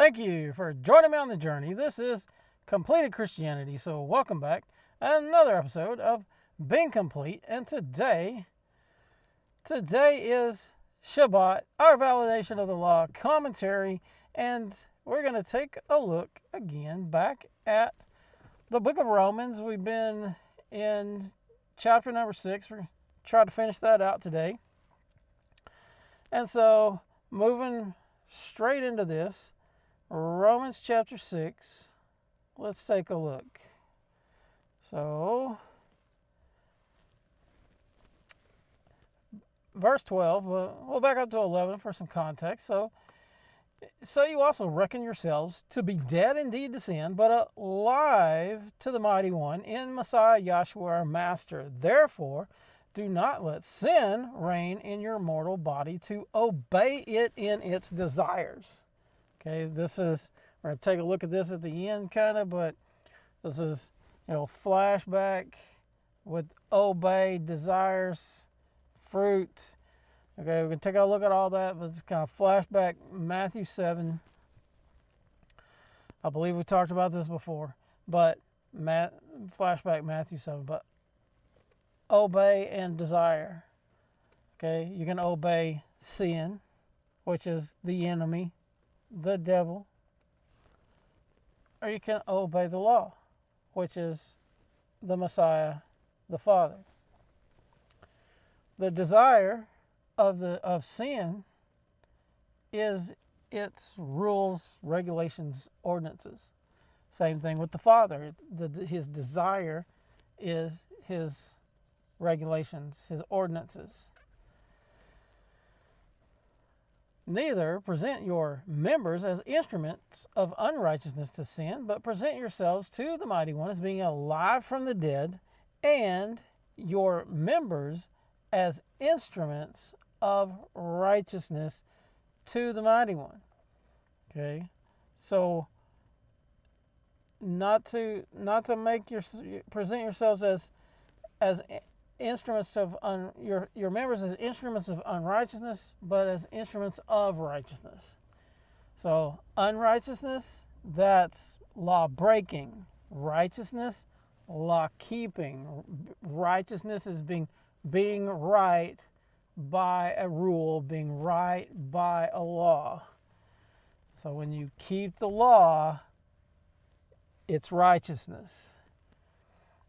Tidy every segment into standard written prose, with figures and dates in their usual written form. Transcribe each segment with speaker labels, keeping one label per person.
Speaker 1: Thank you for joining me on the journey. This is Completed Christianity. So welcome back. Another episode of Being Complete. And today is Shabbat, our validation of the law commentary. And we're going to take a look again back at the book of Romans. We've been in chapter number 6. We're going to try to finish that out today. And so moving straight into this, Romans chapter 6, let's take a look. So, verse 12, we'll back up to 11 for some context. So you also reckon yourselves to be dead indeed to sin, but alive to the mighty one in Messiah Yahshua our Master. Therefore, do not let sin reign in your mortal body to obey it in its desires. Okay, we're going to take a look at this at the end kind of, but this is, flashback with obey, desires, fruit. Okay, we're going to take a look at all that, but it's kind of flashback Matthew 7. I believe we talked about this before, but flashback Matthew 7, but obey and desire. Okay, you can obey sin, which is the enemy, the devil, or you can obey the law, which is the Messiah, the Father. The desire of sin is its rules, regulations, ordinances. Same thing with the Father. His desire is his regulations, his ordinances. Neither present your members as instruments of unrighteousness to sin, but present yourselves to the mighty one as being alive from the dead, and your members as instruments of righteousness to the mighty one. Okay, so not to present yourselves as instruments of your members as instruments of unrighteousness, but as instruments of righteousness. So unrighteousness, that's law breaking. Righteousness, law keeping. Righteousness is being right by a rule, being right by a law. So when you keep the law, it's righteousness.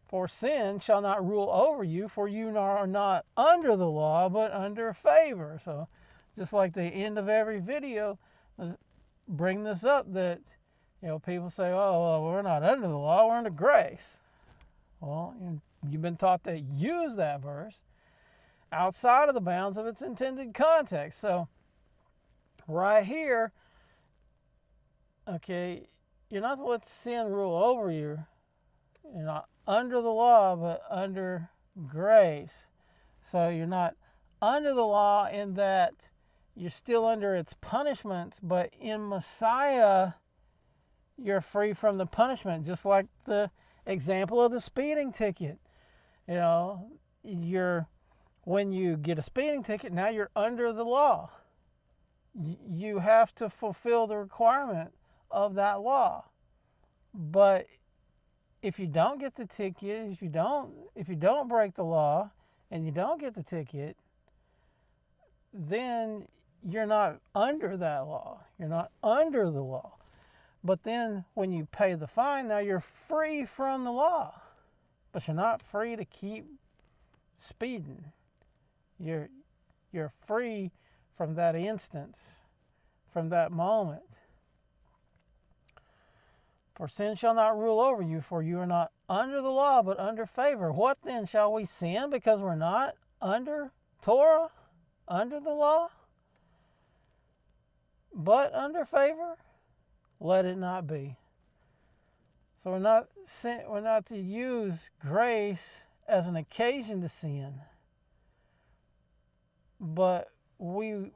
Speaker 1: For sin shall not rule over you, for you are not under the law, but under favor. So just like the end of every video, bring this up that, people say, oh, well, we're not under the law, we're under grace. Well, you've been taught to use that verse outside of the bounds of its intended context. So right here, okay, you're not to let sin rule over you. You're not under the law, but under grace. So you're not under the law in that you're still under its punishments, but in Messiah, you're free from the punishment, just like the example of the speeding ticket. When you get a speeding ticket, now you're under the law. You have to fulfill the requirement of that law. But if you don't get the ticket, if you don't break the law and you don't get the ticket, then you're not under that law. You're not under the law. But then when you pay the fine, now you're free from the law. But you're not free to keep speeding. You're free from that instance, from that moment. For sin shall not rule over you, for you are not under the law, but under favor. What then? Shall we sin because we're not under Torah, under the law, but under favor? Let it not be. So we're not to use grace as an occasion to sin, but we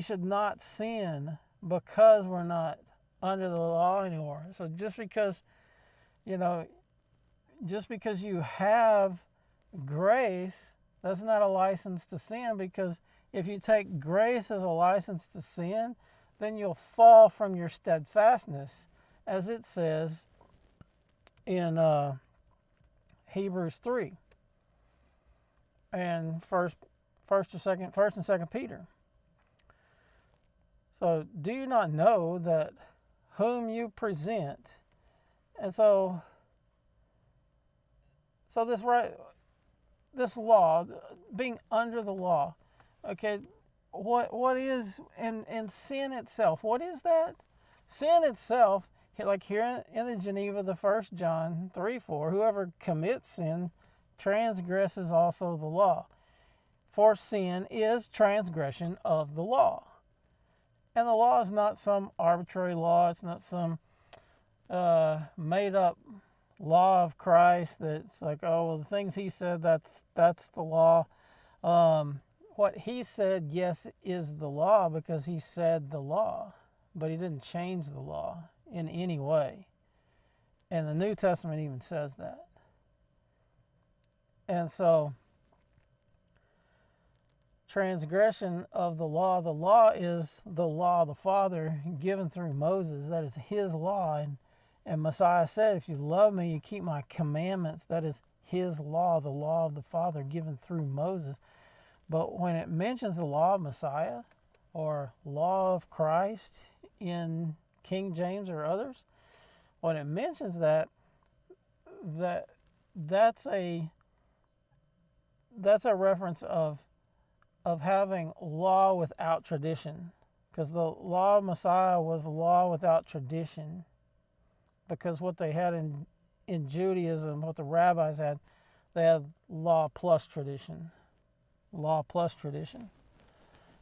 Speaker 1: should not sin because we're not under the law anymore. So just because you have grace, that's not a license to sin, because if you take grace as a license to sin, then you'll fall from your steadfastness, as it says in Hebrews 3 and first and second Peter. So do you not know that whom you present? And so this law, being under the law, okay, what is and sin itself? What is that? Sin itself, like here in the Geneva, the 1 John 3:4, whoever commits sin transgresses also the law. For sin is transgression of the law. And the law is not some arbitrary law. It's not some made up law of Christ that's like, oh, well, the things he said, that's the law. What he said, yes, is the law because he said the law, but he didn't change the law in any way. And the New Testament even says that. And so, transgression of the law is the law of the Father given through Moses. That is his law. And Messiah said, if you love me, you keep my commandments. That is his law, the law of the Father given through Moses. But when it mentions the law of Messiah or law of Christ in King James or others, when it mentions that's a reference of having law without tradition, because the law of Messiah was law without tradition, because what they had in Judaism, what the rabbis had, they had law plus tradition,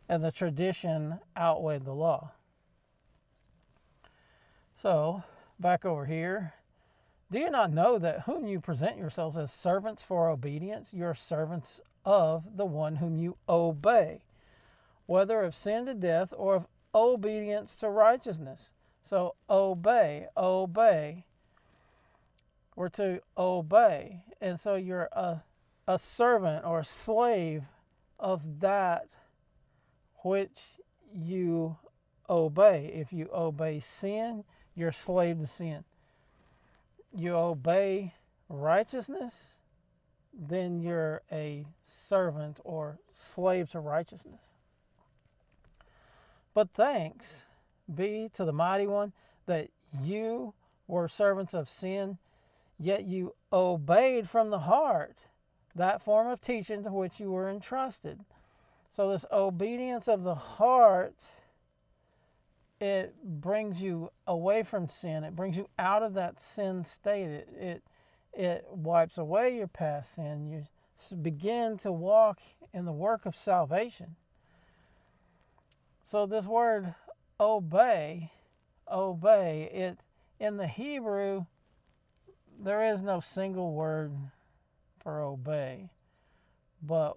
Speaker 1: and the tradition outweighed the law. So back over here, do you not know that whom you present yourselves as servants for obedience, you're servants of the one whom you obey, whether of sin to death or of obedience to righteousness? So obey. We're to obey. And so you're a servant or a slave of that which you obey. If you obey sin, you're a slave to sin. You obey righteousness, then you're a servant or slave to righteousness. But thanks be to the Mighty One that you were servants of sin, yet you obeyed from the heart that form of teaching to which you were entrusted. So this obedience of the heart, it brings you away from sin. It brings you out of that sin state. It wipes away your past sin. You begin to walk in the work of salvation. So this word obey, it in the Hebrew, there is no single word for obey, but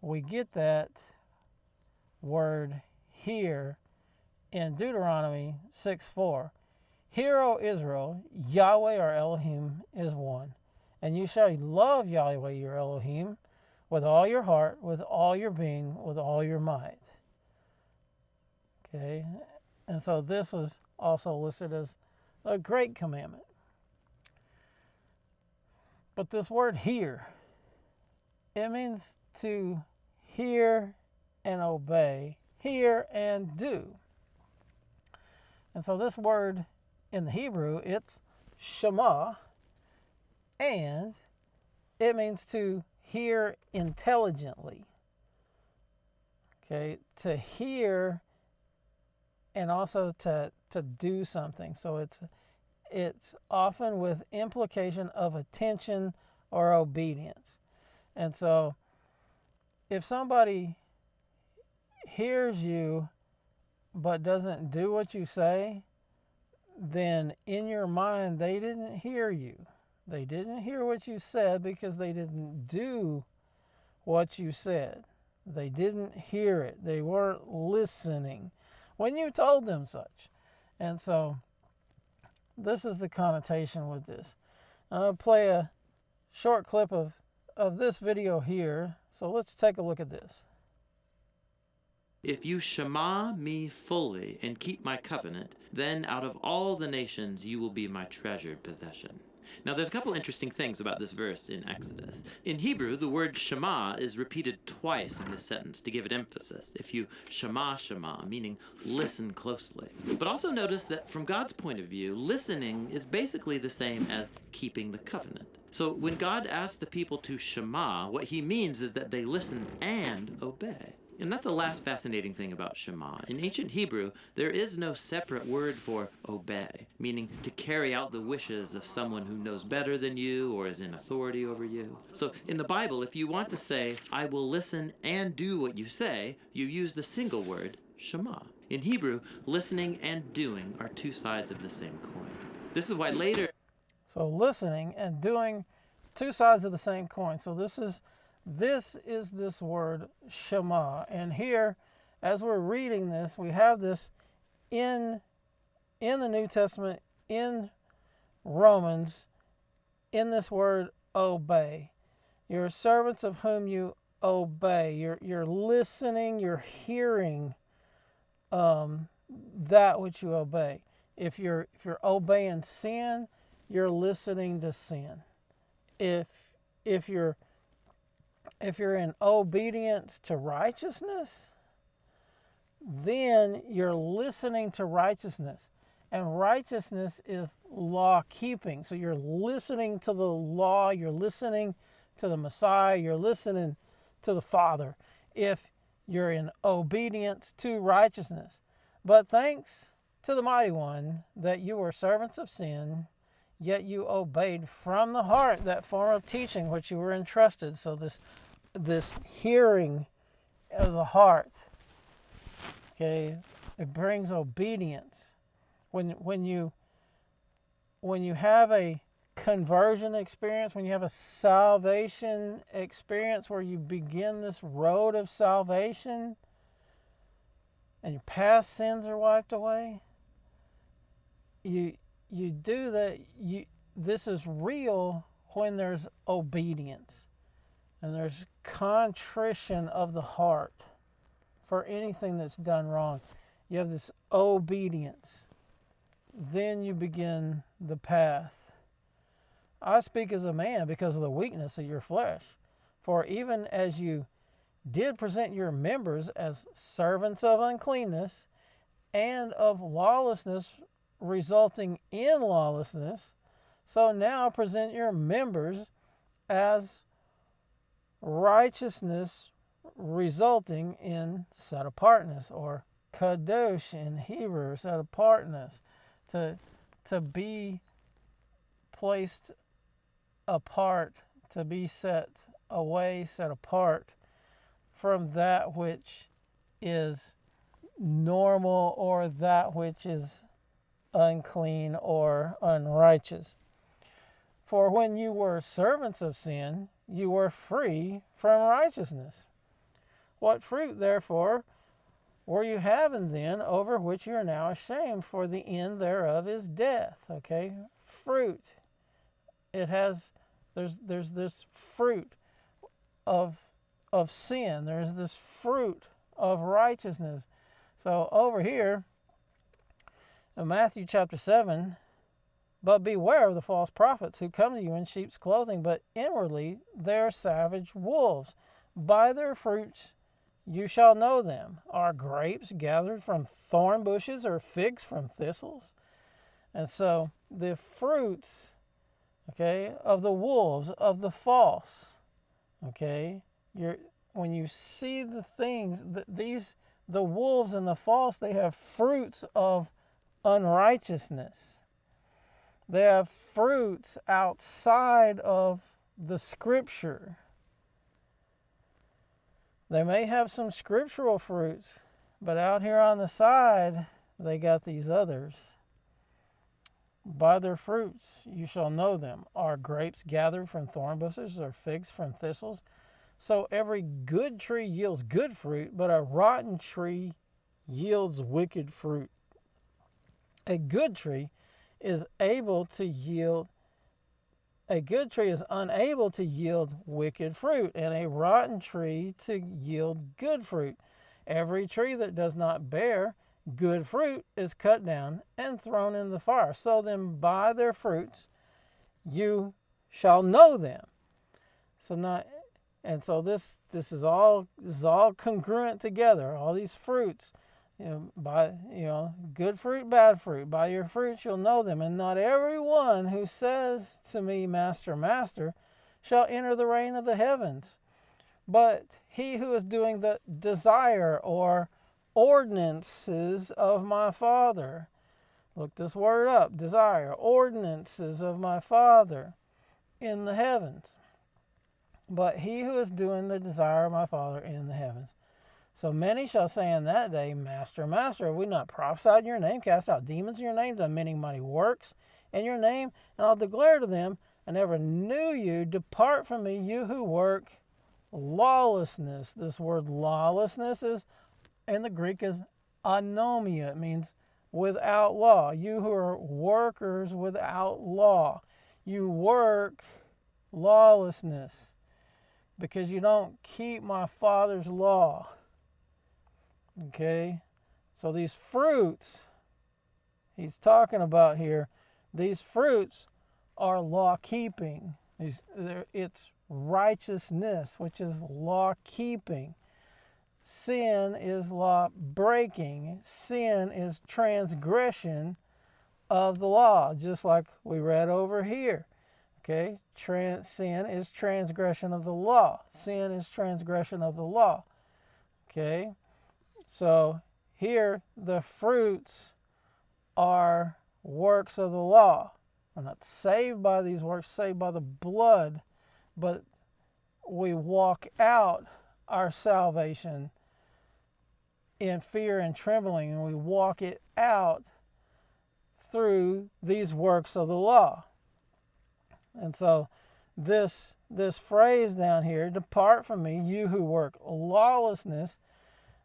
Speaker 1: we get that word here in Deuteronomy 6:4. Hear, O Israel, Yahweh our Elohim is one, and you shall love Yahweh your Elohim with all your heart, with all your being, with all your might. Okay, and so this was also listed as a great commandment. But this word hear, it means to hear and obey, hear and do. And so this word in the Hebrew, it's shema, and it means to hear intelligently. Okay, to hear and also to do something. So it's often with implication of attention or obedience. And so if somebody hears you but doesn't do what you say, then in your mind they didn't hear you. They didn't hear what you said because they didn't do what you said. They didn't hear it. They weren't listening when you told them such. And so this is the connotation with this. I'm going to play a short clip of this video here. So let's take a look at this.
Speaker 2: If you shema me fully and keep my covenant, then out of all the nations you will be my treasured possession. Now, there's a couple interesting things about this verse in Exodus. In Hebrew, the word shema is repeated twice in this sentence to give it emphasis. If you shema, shema, meaning listen closely. But also notice that from God's point of view, listening is basically the same as keeping the covenant. So when God asks the people to shema, what he means is that they listen and obey. And that's the last fascinating thing about Shema. In ancient Hebrew, there is no separate word for obey, meaning to carry out the wishes of someone who knows better than you or is in authority over you. So in the Bible, if you want to say, I will listen and do what you say, you use the single word, Shema. In Hebrew, listening and doing are two sides of the same coin. This is why later...
Speaker 1: So listening and doing, two sides of the same coin. So this is this word Shema. And here, as we're reading this, we have this in the New Testament, in Romans, in this word obey. You're servants of whom you obey. You're listening, you're hearing that which you obey. If you're obeying sin, you're listening to sin. If you're in obedience to righteousness, then you're listening to righteousness. And righteousness is law keeping. So you're listening to the law, you're listening to the Messiah, you're listening to the Father if you're in obedience to righteousness. But thanks to the Mighty One that you were servants of sin, yet you obeyed from the heart that form of teaching which you were entrusted. So this hearing of the heart, okay, it brings obedience. When you have a conversion experience, when you have a salvation experience where you begin this road of salvation and your past sins are wiped away, you do that. This is real when there's obedience and there's contrition of the heart for anything that's done wrong. You have this obedience. Then you begin the path. I speak as a man because of the weakness of your flesh. For even as you did present your members as servants of uncleanness and of lawlessness resulting in lawlessness, so now present your members as righteousness resulting in set apartness, or kadosh in Hebrew, set apartness, to be placed apart, to be set away, set apart from that which is normal or that which is unclean or unrighteous. For when you were servants of sin, you were free from righteousness. What fruit, therefore, were you having then over which you are now ashamed? For the end thereof is death. Okay, fruit. It has. There's this fruit of sin. There's this fruit of righteousness. So over here in Matthew chapter 7, but beware of the false prophets who come to you in sheep's clothing, but inwardly they are savage wolves. By their fruits you shall know them. Are grapes gathered from thorn bushes or figs from thistles? And so the fruits, okay, of the wolves, of the false, okay, when you see the things, the wolves and the false, they have fruits of unrighteousness. They have fruits outside of the scripture. They may have some scriptural fruits, but out here on the side, they got these others. By their fruits you shall know them. Are grapes gathered from thorn bushes or figs from thistles? So every good tree yields good fruit, but a rotten tree yields wicked fruit. A good tree is unable to yield wicked fruit, and a rotten tree to yield good fruit. Every tree that does not bear good fruit is cut down and thrown in the fire. So then by their fruits you shall know them. So not, and so this is all congruent together. All these fruits, by good fruit, bad fruit. By your fruits you'll know them. And not everyone who says to me, Master, Master, shall enter the reign of the heavens, but he who is doing the desire or ordinances of my Father. Look this word up, desire, ordinances of my Father in the heavens. But he who is doing the desire of my Father in the heavens. So many shall say in that day, Master, Master, have we not prophesied in your name, cast out demons in your name, done many mighty works in your name? And I'll declare to them, I never knew you. Depart from me, you who work lawlessness. This word lawlessness is, in the Greek, is anomia. It means without law. You who are workers without law. You work lawlessness because you don't keep my Father's law. Okay? So these fruits he's talking about here, these fruits are law keeping. It's righteousness, which is law keeping. Sin is law breaking. Sin is transgression of the law, just like we read over here. Okay? Sin is transgression of the law. Sin is transgression of the law. Okay? So here the fruits are works of the law. We're not saved by these works, saved by the blood, but we walk out our salvation in fear and trembling, and we walk it out through these works of the law. And so this phrase down here, depart from me, you who work lawlessness,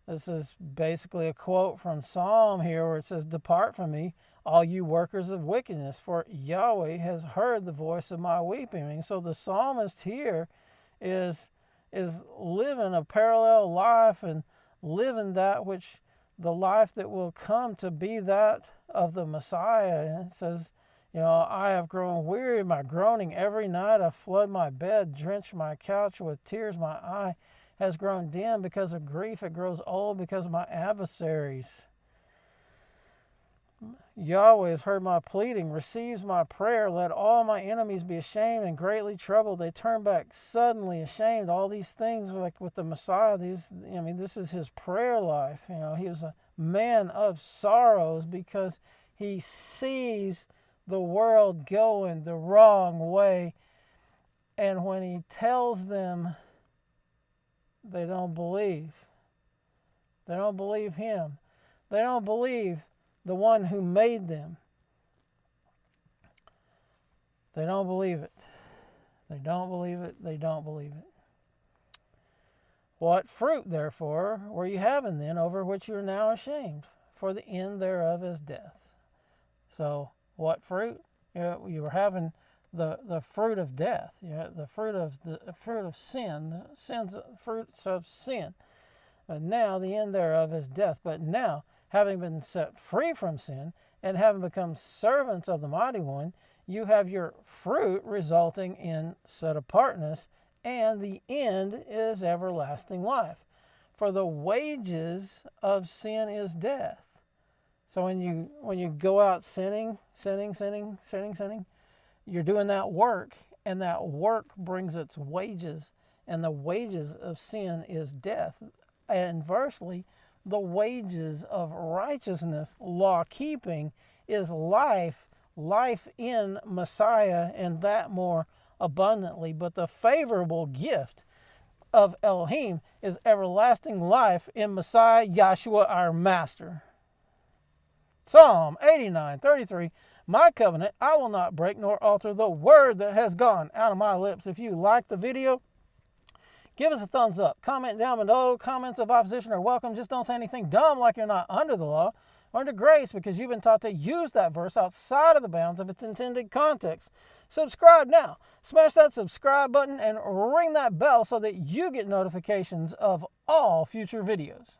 Speaker 1: this is basically a quote from Psalm here where it says, depart from me, all you workers of wickedness, for Yahweh has heard the voice of my weeping. And so the psalmist here is living a parallel life and living that which the life that will come to be that of the Messiah. And it says, I have grown weary of my groaning every night. I flood my bed, drench my couch with tears. My eye has grown dim because of grief. It grows old because of my adversaries. Yahweh has heard my pleading, receives my prayer. Let all my enemies be ashamed and greatly troubled. They turn back suddenly ashamed. All these things, like with the Messiah, this is his prayer life. He was a man of sorrows because he sees the world going the wrong way. And when he tells them, they don't believe. They don't believe him. They don't believe the one who made them. They don't believe it. They don't believe it. They don't believe it. What fruit, therefore, were you having then over which you are now ashamed? For the end thereof is death. So, what fruit? You were having the fruit of death. The fruit of sin. Fruits of sin. And now the end thereof is death. But now, having been set free from sin and having become servants of the Mighty One, you have your fruit resulting in set apartness, and the end is everlasting life. For the wages of sin is death. So when you go out sinning, you're doing that work, and that work brings its wages, and the wages of sin is death. And inversely, the wages of righteousness, law keeping, is life in Messiah, and that more abundantly. But the favorable gift of Elohim is everlasting life in Messiah, Yahshua, our Master. Psalm 89:33, my covenant I will not break nor alter the word that has gone out of my lips. If you like the video, give us a thumbs up. Comment down below. Comments of opposition are welcome. Just don't say anything dumb like you're not under the law or under grace, because you've been taught to use that verse outside of the bounds of its intended context. Subscribe now. Smash that subscribe button and ring that bell so that you get notifications of all future videos.